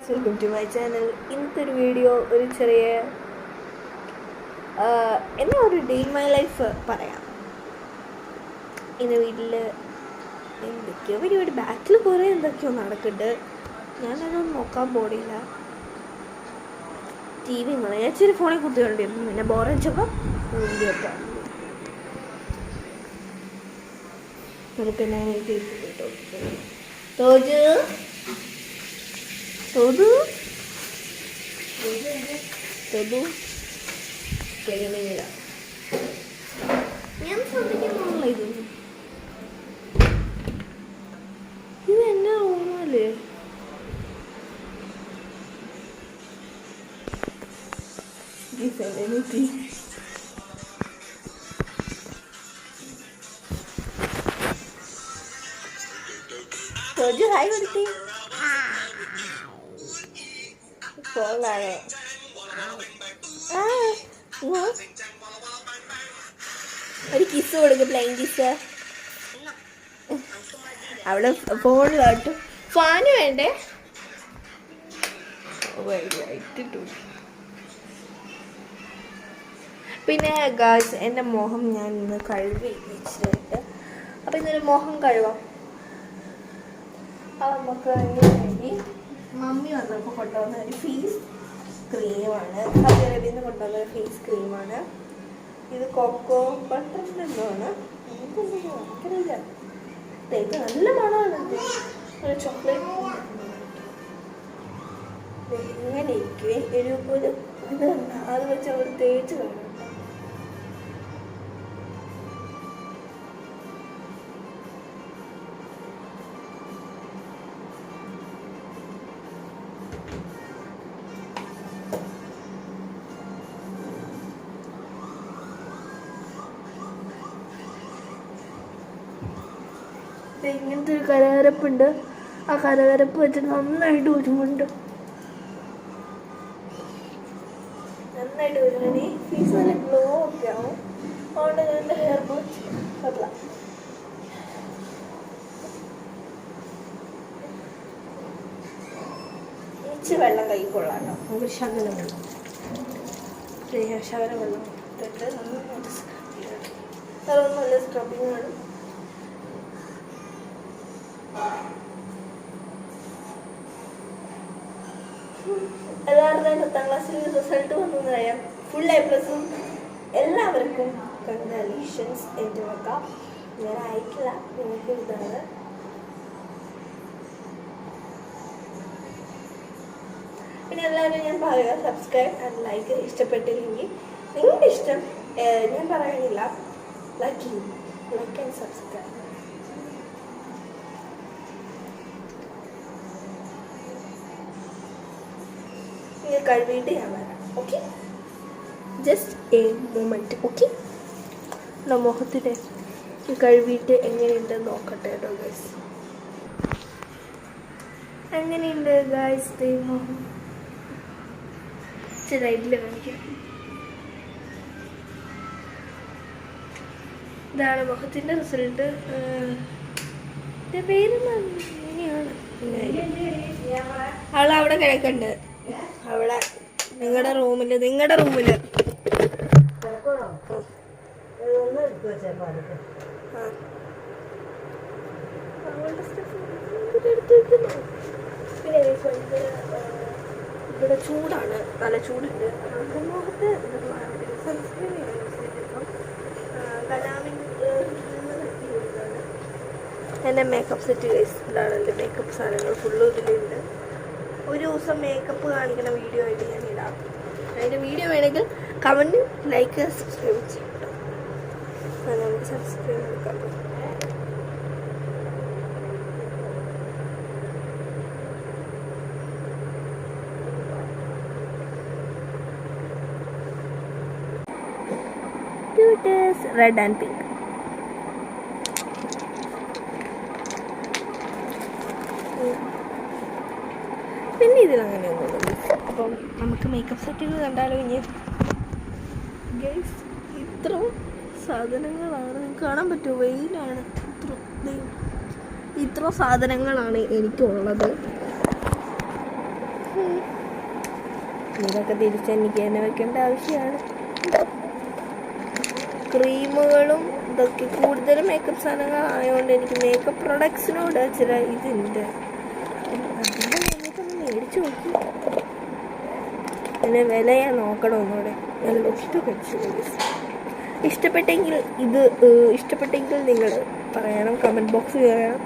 Welcome to my channel. ഇന്നത്തെ ഒരു video ഒരു ചെറിയ എന്നാ ഒരു ഡേ ഇൻ മൈ ലൈഫ് പറയാം. ഇന്ന് വീട്ടിൽ എന്തൊക്കെയോ പരിപാടി, ബാക്കിൽ കുറേ എന്തൊക്കെയോ നടക്കുന്നുണ്ട്. ഞാനതൊന്നും നോക്കാൻ പോടില്ല. ടി വി ഞാൻ ഇച്ചിരി ഫോണിൽ കുത്തിക്കൊണ്ടിരുന്നു. പിന്നെ ബോറടിച്ചപ്പോൾ വീഡിയോ ഒക്കെ നമുക്ക് ഞാൻ തോജു തോതു തോതു ക്ലീനിങ്ങില്ല. ഞാൻ ശ്രദ്ധിക്കുന്നുള്ള ഇതൊന്നും. ഇത് എന്നാ റൂമല്ലേ? തോജു ഹായ് കൊടുത്തി. ഫോണാണ്. ഒരു കിസ് കൊടുക്കും, പ്ലെയിൻ കിസ്. അവിടെ ഫോണിലോട്ട് ഫാന് വേണ്ടേ? പിന്നെ ഗായ്സ്, എൻ്റെ മുഖം ഞാൻ ഇന്ന് കഴുകി വെച്ചിട്ടുണ്ട്. അപ്പം ഇന്നൊരു മുഖം കഴുകാം. അത് നമുക്ക് അതിന് വേണ്ടി മമ്മി വന്നപ്പോൾ കൊണ്ടുവന്ന ഒരു ഫേസ് ക്രീമാണ്. സൗദി അറേബ്യയിൽ നിന്ന് കൊണ്ടുവന്ന ഒരു ഫേസ് ക്രീമാണ്. ഇത് കൊക്കോ ബട്ടറിൻ്റെതാണ്. എനിക്കറിയില്ല, തേക്ക് നല്ല മണമാണ്. ഒരു ചോക്ലേറ്റ് ഇങ്ങനെ ഇരിക്കുവേ. ഒരു ഇത് അത് വെച്ച് അവർ തേച്ച് കാണും. ഇങ്ങനത്തെ ഒരു കരകരപ്പുണ്ട്. ആ കരകരപ്പ് വെച്ച് നന്നായിട്ട് ഒരുങ്ങുന്നുണ്ട്. നന്നായിട്ട് ഒരുങ്ങി ഫേസ് നല്ല ഗ്ലോ ഒക്കെ ആവും. അതുകൊണ്ട് ഞാൻ എൻ്റെ ഹെയർ വാഷ് ഇച്ചിരി വെള്ളം കൈ കൊള്ളാട്ടോ. നമുക്ക് ശകലം വെള്ളം ശകലം വെള്ളം ഇട്ടിട്ട് അതൊന്നുമല്ല, സ്ക്രബിങ് ആണ്. എല്ലാവരുടെയും 10ാം ക്ലാസ്സിൽ റിസൾട്ട് വന്നു പറയാം. ഫുൾ A+ എല്ലാവർക്കും കൺഗ്രാജുലേഷൻസ്. എൻ്റെ വക ഞാൻ അയക്കില്ല, നിങ്ങൾക്ക് ഇതാണ്. പിന്നെ എല്ലാവരും ഞാൻ പറയുക, സബ്സ്ക്രൈബ് ആൻഡ് ലൈക്ക്. ഇഷ്ടപ്പെട്ടില്ലെങ്കിൽ നിങ്ങളുടെ ഇഷ്ടം, ഞാൻ പറയുന്നില്ല. Like and subscribe. കഴുകിയിട്ട് ഞാൻ വരാം. Okay, just a moment. Okay, മുഖത്തിൻ്റെ കഴുകിയിട്ട് എങ്ങനെയുണ്ടെന്ന് നോക്കട്ടെ കേട്ടോ ഗൈസ്. എങ്ങനെയുണ്ട് ഗൈസ് മുഖം? ചെറുതായിട്ടില്ല കാണിക്കാം. ഇതാണ് മുഖത്തിൻ്റെ റിസൾട്ട്. പേരെന്താ? ഇങ്ങനെയാണ്. അവളവിടെ കിടക്കുന്നുണ്ട്. അവിടെ നിങ്ങളുടെ റൂമില് ഇവിടെ ചൂടാണ്, നല്ല ചൂടുണ്ട്. മുഖത്ത് എൻ്റെ മേക്കപ്പ് സെറ്റ് ഗൈസ്. ഇതാണ് എൻ്റെ മേക്കപ്പ് സാധനങ്ങൾ ഫുള്ളും ഇതിലുണ്ട്. ഒരു ദിവസം മേക്കപ്പ് കാണിക്കുന്ന വീഡിയോ ആയിട്ട് ഞാൻ ഇടാം. അതിൻ്റെ വീഡിയോ വേണമെങ്കിൽ കമൻറ്റ്, ലൈക്ക്, സബ്സ്ക്രൈബ് ചെയ്യാം കേട്ടോ. നമുക്ക് സബ്സ്ക്രൈബ് എടുക്കാം. Red and pink. പിന്നെ ഇതിലങ്ങനെയൊന്നുമില്ല. അപ്പം നമുക്ക് മേക്കപ്പ് സെറ്റുകൾ കണ്ടാലോ? ഇനി ഗൈസ്, ഇത്ര സാധനങ്ങളാണ്. നിങ്ങൾക്ക് കാണാൻ പറ്റുമോ? വെയിലാണ്. ഇത്ര സാധനങ്ങളാണ് എനിക്കുള്ളത്. ഇതൊക്കെ തിരിച്ചെനിക്ക് തന്നെ വെക്കേണ്ട ആവശ്യമാണ്. ക്രീമുകളും ഇതൊക്കെ കൂടുതലും മേക്കപ്പ് സാധനങ്ങളായതുകൊണ്ട് എനിക്ക് മേക്കപ്പ് പ്രൊഡക്ട്സിനോട് ചില ഇതുണ്ട്. അതിൻ്റെ സമയത്തൊന്ന് മേടിച്ചു നോക്കി. പിന്നെ വില ഞാൻ നോക്കണം ഒന്നുകൂടെ. നല്ല ഇഷ്ടപ്പെട്ടെങ്കിൽ നിങ്ങൾ പറയണം, കമൻറ്റ് ബോക്സിൽ പറയണം.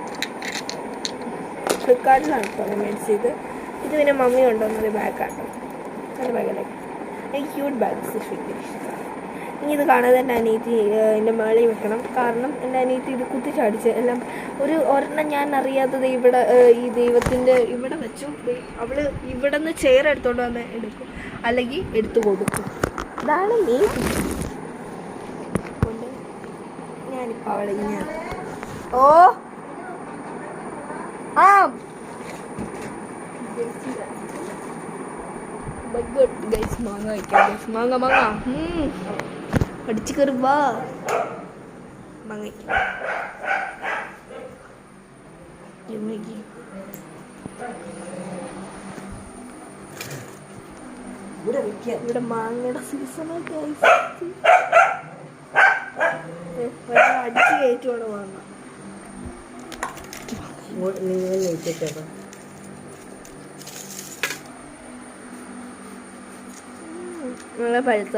ഫ്ലിപ്കാർട്ടിലാണ് ഇപ്പോൾ മേടിച്ചത്. ഇത് പിന്നെ മമ്മി കൊണ്ടുവന്നൊരു ബാഗാണ്. നല്ല ബാഗല്ലേ, എനിക്ക് ക്യൂട്ട് ബാഗ്സ് ഭയങ്കര ഇഷ്ടമാണ്. ഇനി ഇത് കാണാതെ എൻ്റെ അനിയത്തി എൻ്റെ മേളിൽ വെക്കണം. കാരണം എൻ്റെ അനിയത്തി ഇത് കുത്തിച്ചടിച്ച് എല്ലാം ഒരെണ്ണം ഞാൻ അറിയാത്തത് ഇവിടെ ഈ ദൈവത്തിൻ്റെ ഇവിടെ വെച്ചു. അവൾ ഇവിടെ നിന്ന് ചെയർ എടുത്തോണ്ട് വന്ന് എടുക്കും, അല്ലെങ്കിൽ എടുത്തു കൊടുക്കും. അതാണ് മെയിൻ. കൊണ്ട് ഞാനിപ്പോൾ അവളെ ഇങ്ങനെ മാങ്ങ വയ്ക്കാം. മാങ്ങ അടിച്ചു കയറി വാ. മാങ്ങ വയ്ക്കാം. ഇവിടെ മാങ്ങയുടെ സീസണൊക്കെ അടിച്ചു കയറ്റുവാണ് മാങ്ങ. നല്ല പഴുത്ത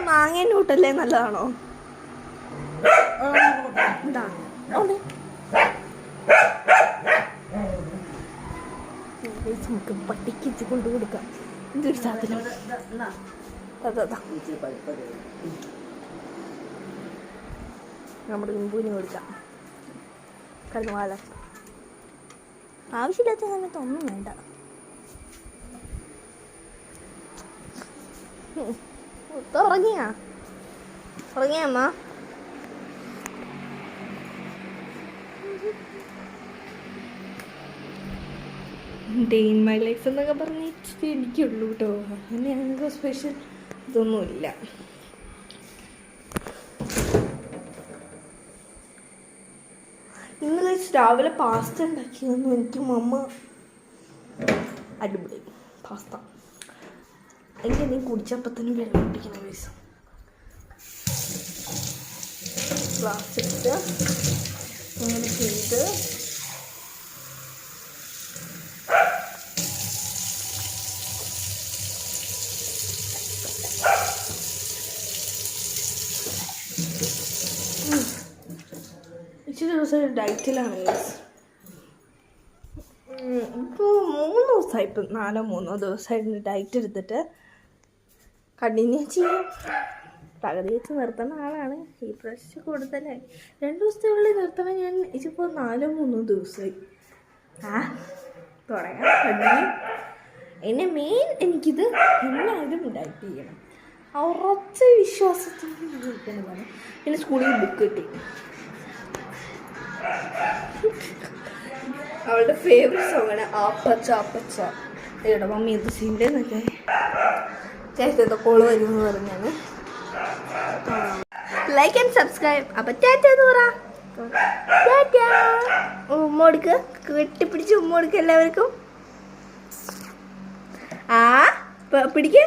മാങ്ങേൻ്റെ കൂട്ടല്ലേ നല്ലതാണോ? നമുക്ക് പട്ടിക്ക് കൊണ്ടു കൊടുക്കാം. എന്തൊരു സാധനം. നമ്മുടെ ഇമ്പൂന് കൊടുക്കാം. കടന്നു വാല. ആവശ്യമില്ലാത്ത സമയത്ത് ഒന്നും വേണ്ട. ഉറങ്ങിയമ്മ? ഡേ ഇൻ മൈ ലൈഫ് എന്നൊക്കെ പറഞ്ഞിട്ട് എനിക്കുള്ളൂ കേട്ടോ. അങ്ങനെ ഞങ്ങൾക്ക് സ്പെഷ്യൽ ഇതൊന്നുമില്ല. ഇന്ന് രാവിലെ പാസ്ത ഉണ്ടാക്കിയതെന്ന് എനിക്ക് മമ്മ അടിപൊളി പാസ്ത. എനിക്ക് നീ കുടിച്ചപ്പോൾ തന്നെ വെള്ളം കുടിക്കണം. ദിവസം ഗ്ലാസ് എടുത്ത് അങ്ങനെ ചെയ്ത് ഇച്ചിരി ദിവസം ഡയറ്റിലാണ്. ഇപ്പോൾ 3 ദിവസമായി, ഇപ്പം 4-3 ദിവസമായിട്ട് ഡയറ്റ് എടുത്തിട്ട് കണ്ടിന്യൂ ചെയ്യും. പകുതി വെച്ച് നിർത്തുന്ന ആളാണ്. ഈ പ്രാവശ്യം കൂടുതലായി. 2 ദിവസത്തിനുള്ളിൽ നിർത്തണം. ഞാൻ ഇതിപ്പോൾ 4-3 ദിവസമായി തുടങ്ങാം കണ്ടിന്യൂ. എന്നെ മെയിൻ എനിക്കിത് എല്ലാവരും ഡയറ്റ് ചെയ്യണം. ഉറച്ച വിശ്വാസത്തോടെ ഇരിക്കുന്നതാണ്. പിന്നെ സ്കൂളിൽ ബുക്ക് കിട്ടി. അവളുടെ ഫേവറേറ്റ് സോങ്ങാണ് ആപ്പച്ച ആപ്പച്ച. ഏടാ മമ്മി എന്ത് സീൻ്റെന്നൊക്കെ ചേട്ടത്തെ കോള് വരുമെന്ന് പറഞ്ഞാണ്. Like and subscribe. അപ്പം ടാറ്റ പറ. ഉമ്മ കൊടുക്ക്, കെട്ടിപ്പിടിച്ച് ഉമ്മ കൊടുക്കുക എല്ലാവർക്കും. പിടിക്ക.